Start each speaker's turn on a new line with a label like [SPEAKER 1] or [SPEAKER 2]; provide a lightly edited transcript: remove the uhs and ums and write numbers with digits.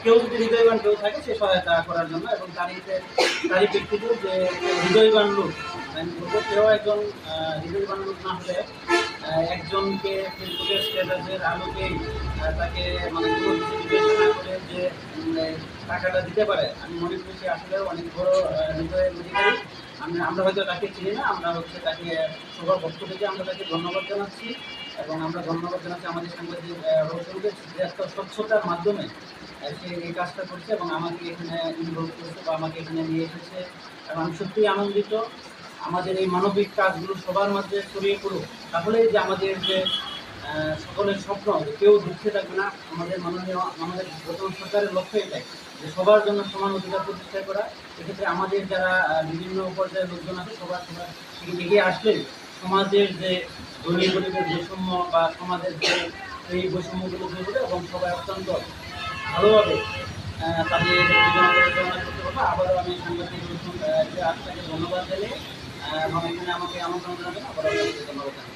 [SPEAKER 1] কেউ যদি হৃদয়বান কেউ থাকে সে সহায়তা করার জন্য, এবং তারই ব্যক্তিত্ব যে হৃদয়বান লোক, আমি বলবো কেউ একজন হৃদয়বান লোক না হলে একজনকে ফেসবুকের স্ট্যাটাসের আলোকেই তাকে মানে কোনো কিছু বিবেচনা করে যে টাকাটা দিতে পারে, আমি মনে করি সে আসলে অনেক বড় হৃদয়ের অধিকারী। আমরা হয়তো তাকে চিনি না, আমরা হচ্ছে তাকে সবার পক্ষ থেকে আমরা তাকে ধন্যবাদ জানাচ্ছি, এবং আমরা ধন্যবাদ জানাচ্ছি আমাদের সাংবাদিক রৌশনকে যে একটা স্বচ্ছতার মাধ্যমে সে এই কাজটা করছে এবং আমাকে এখানে ইনভলভ করেছে বা আমাকে এখানে নিয়ে এসেছে, এবং আমি সত্যিই আনন্দিত। আমাদের এই মানবিক কাজগুলো সবার মধ্যে ছড়িয়ে পড়ুক, তাহলেই যে আমাদের যে সকলের স্বপ্ন যে কেউ দুঃখে থাকবে না। আমাদের বর্তমান সরকারের লক্ষ্য এটাই যে সবার জন্য সমান অধিকার প্রতিষ্ঠা করা। এক্ষেত্রে আমাদের যারা বিভিন্ন পর্যায়ের লোকজন আছে সবার এগিয়ে আসলে সমাজের যে ধনী গরিবের বৈষম্য বা সমাজের যে এই বৈষম্যগুলো দূর হবে এবং সবাই অত্যন্ত ভালোভাবে তাদের জীবন পরিচালনা করতে পারবো। আবারও আমি সাংবাদিক আপনাকে ধন্যবাদ জানাই এবং এখানে আমাকে আমন্ত্রণ জানাবেন, আবারও ধন্যবাদ জানাই।